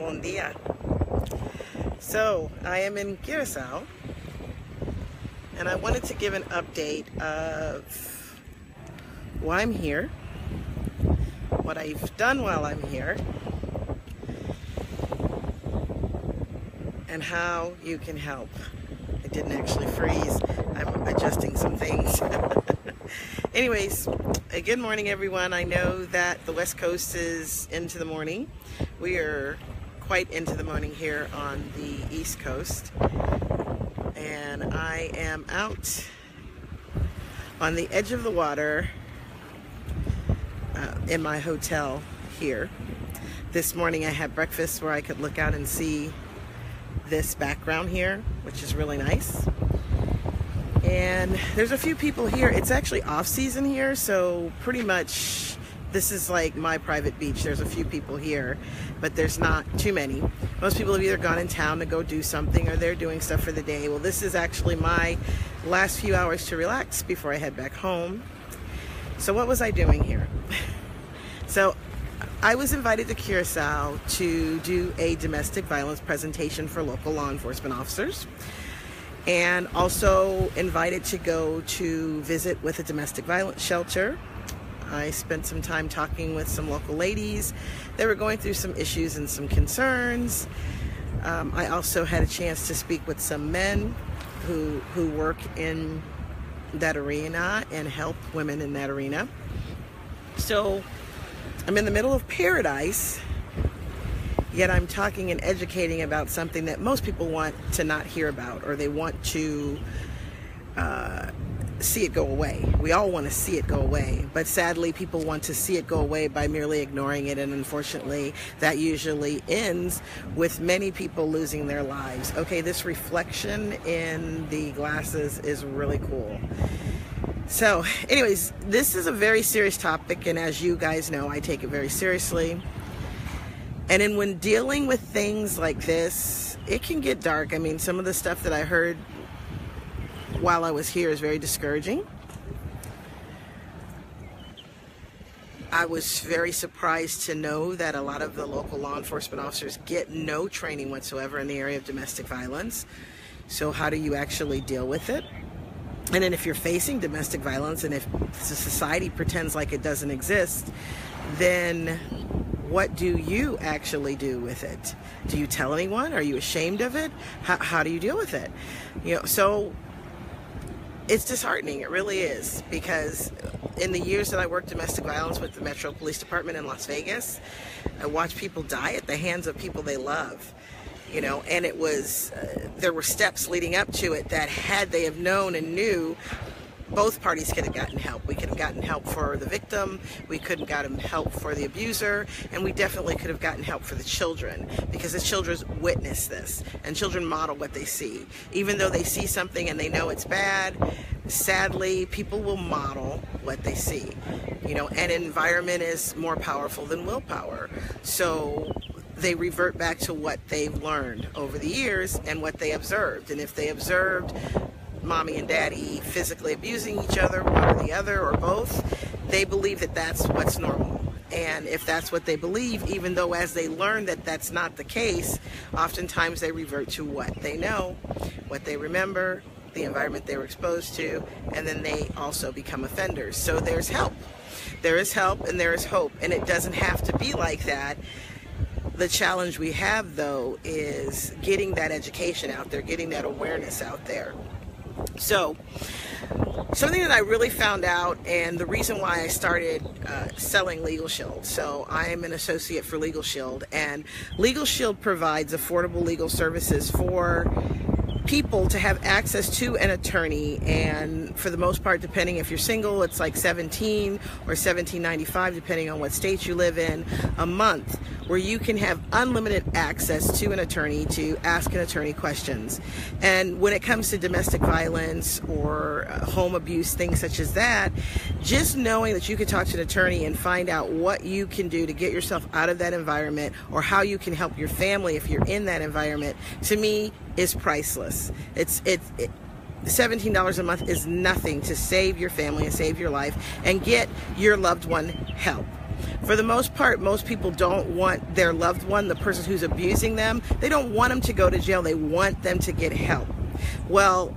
Bon dia. So I am in Curacao, and I wanted to give an update of why I'm here, what I've done while I'm here, and how you can help. I didn't actually freeze. I'm adjusting some things. Anyways, good morning everyone. I know that the West Coast is into the morning. We are quite into the morning here on the East Coast. And I am out on the edge of the water in my hotel here. This morning I had breakfast where I could look out and see this background here, which is really nice. And there's a few people here. It's actually off season here, so pretty much this is like my private beach. There's a few people here, but there's not too many. Most people have either gone in town to go do something or they're doing stuff for the day. Well, this is actually my last few hours to relax before I head back home. So what was I doing here? So I was invited to Curacao to do a domestic violence presentation for local law enforcement officers, and also invited to go to visit with a domestic violence shelter. I spent some time talking with some local ladies. They were going through some issues and some concerns. I also had a chance to speak with some men who work in that arena and help women in that arena. So I'm in the middle of paradise, yet I'm talking and educating about something that most people want to not hear about, or they want to see it go away. We all want to see it go away, but sadly people want to see it go away by merely ignoring it, and unfortunately that usually ends with many people losing their lives. Okay, this reflection in the glasses is really cool. So anyways, this is a very serious topic, and as you guys know, I take it very seriously. And when dealing with things like this, it can get dark. I mean, some of the stuff that I heard while I was here is very discouraging. I was very surprised to know that a lot of the local law enforcement officers get no training whatsoever in the area of domestic violence. So how do you actually deal with it? And then if you're facing domestic violence and if the society pretends like it doesn't exist, then what do you actually do with it? Do you tell anyone? Are you ashamed of it? How do you deal with it? You know, so it's disheartening. It really is, because in the years that I worked domestic violence with the Metro Police Department in Las Vegas, I watched people die at the hands of people they love. You know, and it was, there were steps leading up to it that had they have known and knew, both parties could have gotten help. We could have gotten help for the victim, we could have gotten help for the abuser, and we definitely could have gotten help for the children, because the children witness this, and children model what they see. Even though they see something and they know it's bad, sadly, people will model what they see. You know, and environment is more powerful than willpower. So they revert back to what they've learned over the years and what they observed. And if they observed mommy and daddy physically abusing each other, one or the other or both, they believe that that's what's normal. And if that's what they believe, even though as they learn that that's not the case, oftentimes they revert to what they know, what they remember, the environment they were exposed to, and then they also become offenders. So there's help. There is help and there is hope, and it doesn't have to be like that. The challenge we have, though, is getting that education out there, getting that awareness out there. So something that I really found out, and the reason why I started selling Legal Shield. So I'm an associate for Legal Shield, and Legal Shield provides affordable legal services for people to have access to an attorney, and for the most part, depending if you're single, it's like $17 or $17.95 depending on what state you live in a month, where you can have unlimited access to an attorney to ask an attorney questions. And when it comes to domestic violence or home abuse, things such as that, just knowing that you can talk to an attorney and find out what you can do to get yourself out of that environment, or how you can help your family if you're in that environment, to me is priceless. $17 a month is nothing to save your family and save your life and get your loved one help. For the most part, most people don't want their loved one, the person who's abusing them, they don't want them to go to jail. They want them to get help. Well,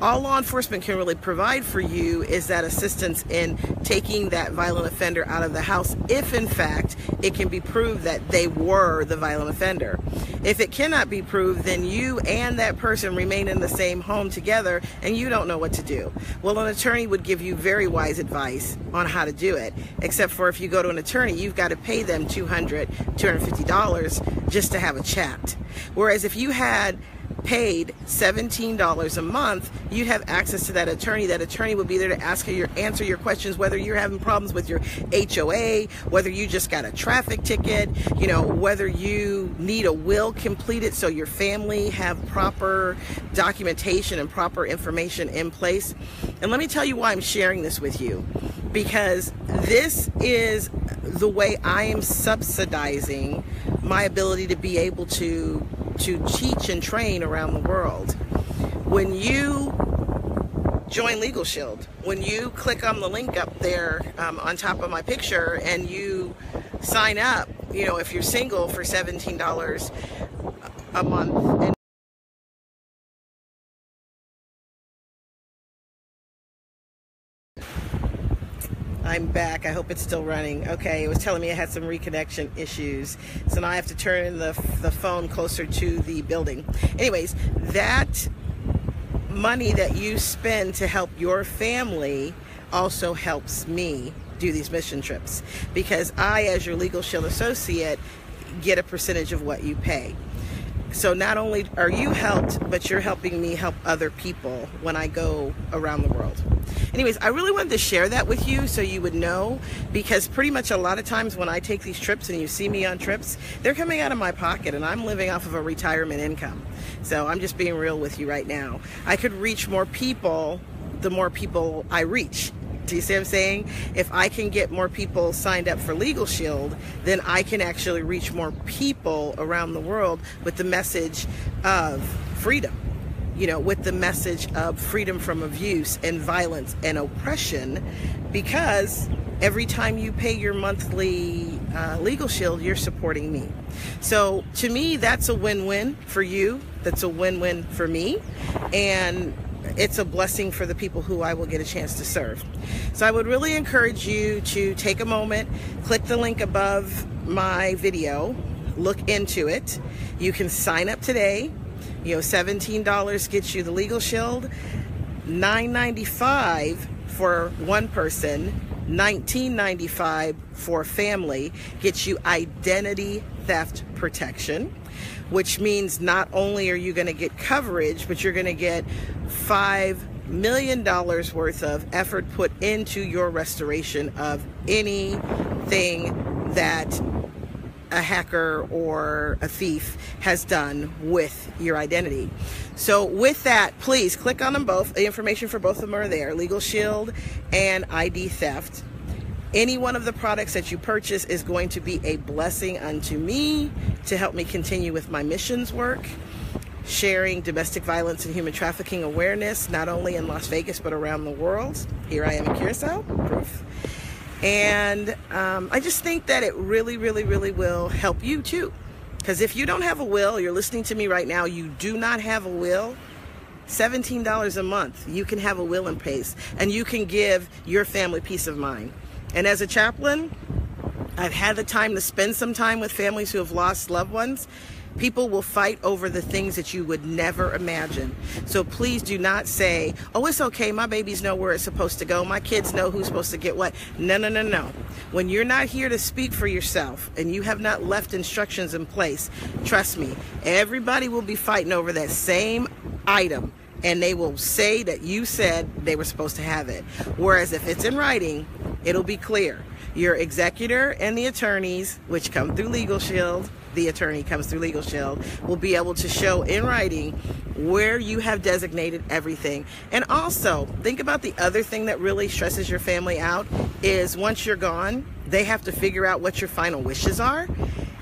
all law enforcement can really provide for you is that assistance in taking that violent offender out of the house if in fact it can be proved that they were the violent offender. If it cannot be proved, then you and that person remain in the same home together and you don't know what to do. Well, an attorney would give you very wise advice on how to do it, except for if you go to an attorney, you've got to pay them $200, $250 just to have a chat. Whereas if you had paid $17 a month, you'd have access to that attorney. That attorney would be there to answer your questions, whether you're having problems with your HOA, whether you just got a traffic ticket, you know, whether you need a will completed so your family have proper documentation and proper information in place. And let me tell you why I'm sharing this with you, because this is the way I am subsidizing my ability to be able to teach and train around the world. When you join Legal Shield, when you click on the link up there on top of my picture and you sign up, you know, if you're single, for $17 a month. And I'm back. I hope it's still running. Okay, it was telling me I had some reconnection issues, so now I have to turn the phone closer to the building. Anyways, that money that you spend to help your family also helps me do these mission trips, because I, as your Legal Shield associate, get a percentage of what you pay. So not only are you helped, but you're helping me help other people when I go around the world. Anyways, I really wanted to share that with you so you would know, because pretty much a lot of times when I take these trips and you see me on trips, they're coming out of my pocket and I'm living off of a retirement income. So I'm just being real with you right now. I could reach more people the more people I reach. Do you see what I'm saying? If I can get more people signed up for Legal Shield, then I can actually reach more people around the world with the message of freedom. You know, with the message of freedom from abuse and violence and oppression, because every time you pay your monthly Legal Shield, you're supporting me. So to me, that's a win-win for you. That's a win-win for me. And it's a blessing for the people who I will get a chance to serve. So I would really encourage you to take a moment, click the link above my video, look into it. You can sign up today. You know, $17 gets you the Legal Shield, $9.95 for one person, $19.95 for a family, gets you identity theft protection, which means not only are you going to get coverage, but you're going to get $5 million worth of effort put into your restoration of anything that a hacker or a thief has done with your identity. So with that, please click on them both. The information for both of them are there, Legal Shield and ID theft. Any one of the products that you purchase is going to be a blessing unto me to help me continue with my missions work, sharing domestic violence and human trafficking awareness, not only in Las Vegas, but around the world. Here I am in Curacao, proof. And I just think that it really, really, really will help you too. Because if you don't have a will, you're listening to me right now, you do not have a will, $17 a month, you can have a will in place and you can give your family peace of mind. And as a chaplain, I've had the time to spend some time with families who have lost loved ones. People will fight over the things that you would never imagine. So please do not say, oh, it's okay, my babies know where it's supposed to go, my kids know who's supposed to get what. No, no, no, no. When you're not here to speak for yourself and you have not left instructions in place, trust me, everybody will be fighting over that same item, and they will say that you said they were supposed to have it. Whereas if it's in writing, it'll be clear. Your executor and the attorneys, which come through Legal Shield, the attorney comes through Legal Shield, will be able to show in writing where you have designated everything. And also, think about the other thing that really stresses your family out is once you're gone, they have to figure out what your final wishes are.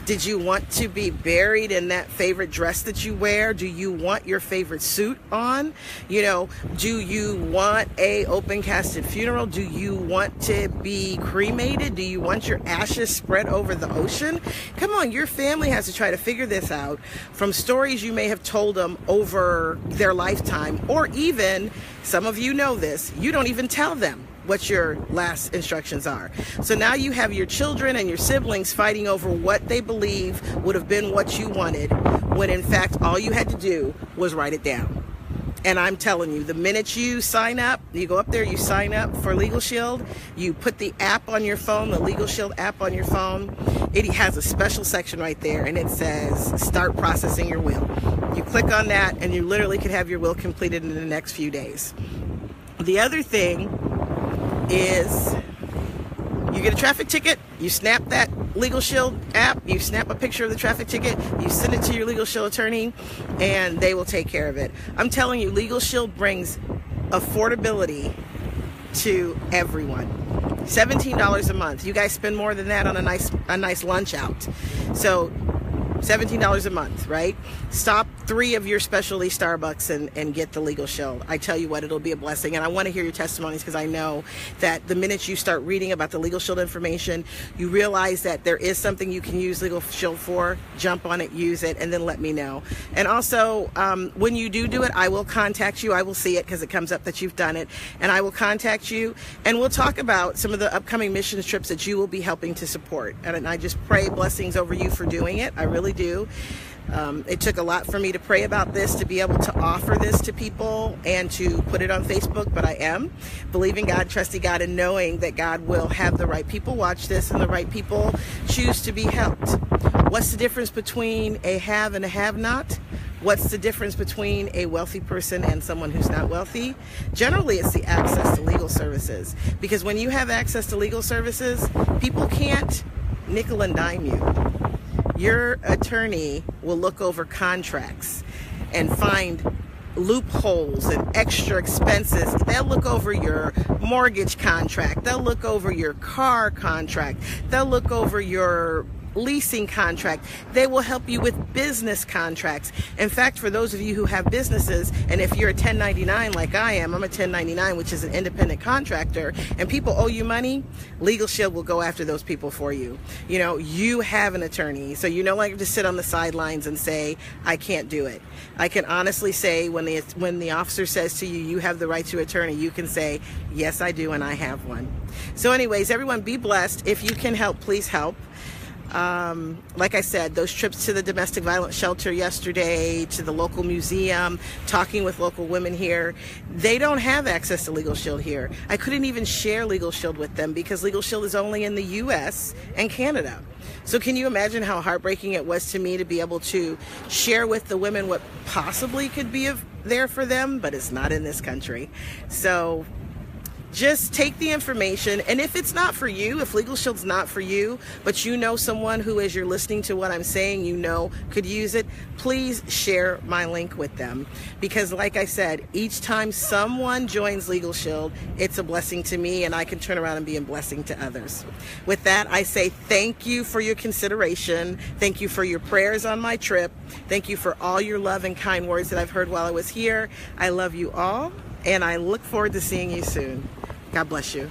Did you want to be buried in that favorite dress that you wear? Do you want your favorite suit on? You know, do you want a open casket funeral? Do you want to be cremated? Do you want your ashes spread over the ocean? Come on, your family has to try to figure this out from stories you may have told them over their lifetime, or even, some of you know this, you don't even tell them what your last instructions are. So now you have your children and your siblings fighting over what they believe would have been what you wanted, when in fact all you had to do was write it down. And I'm telling you, the minute you sign up, you go up there, you sign up for Legal Shield, you put the app on your phone, the Legal Shield app on your phone, it has a special section right there, and it says start processing your will. You click on that and you literally could have your will completed in the next few days. The other thing is, you get a traffic ticket, you snap that Legal Shield app, you snap a picture of the traffic ticket, you send it to your Legal Shield attorney, and they will take care of it. I'm telling you, Legal Shield brings affordability to everyone. $17 a month. You guys spend more than that on a nice lunch out. So $17 a month, right? Stop 3 of your specialty Starbucks and get the Legal Shield. I tell you what, it'll be a blessing. And I want to hear your testimonies, because I know that the minute you start reading about the Legal Shield information, you realize that there is something you can use Legal Shield for. Jump on it, use it, and then let me know. And also, when you do it, I will contact you. I will see it because it comes up that you've done it. And I will contact you, and we'll talk about some of the upcoming missions trips that you will be helping to support. And I just pray blessings over you for doing it. I really do. It took a lot for me to pray about this, to be able to offer this to people and to put it on Facebook, but I am believing God, trusting God, and knowing that God will have the right people watch this and the right people choose to be helped. What's the difference between a have and a have-not? What's the difference between a wealthy person and someone who's not wealthy? Generally, it's the access to legal services, because when you have access to legal services, people can't nickel and dime you. Your attorney will look over contracts and find loopholes and extra expenses. They'll look over your mortgage contract. They'll look over your car contract. They'll look over your leasing contract. They will help you with business contracts. In fact, for those of you who have businesses, and if you're a 1099 like I am, I'm a 1099, which is an independent contractor, and people owe you money, Legal Shield will go after those people for you. You know, you have an attorney, so you no longer just sit on the sidelines and say, I can't do it. I can honestly say, when the officer says to you, you have the right to attorney, you can say, yes, I do, and I have one. So anyways, everyone be blessed. If you can help, please help. Like I said, those trips to the domestic violence shelter yesterday, to the local museum, talking with local women here, they don't have access to Legal Shield here. I couldn't even share Legal Shield with them because Legal Shield is only in the US and Canada. So can you imagine how heartbreaking it was to me to be able to share with the women what possibly could be there for them, but it's not in this country. So just take the information, and if it's not for you, if Legal Shield's not for you, but you know someone who, as you're listening to what I'm saying, you know could use it, please share my link with them. Because like I said, each time someone joins Legal Shield, it's a blessing to me, and I can turn around and be a blessing to others. With that, I say thank you for your consideration. Thank you for your prayers on my trip. Thank you for all your love and kind words that I've heard while I was here. I love you all, and I look forward to seeing you soon. God bless you.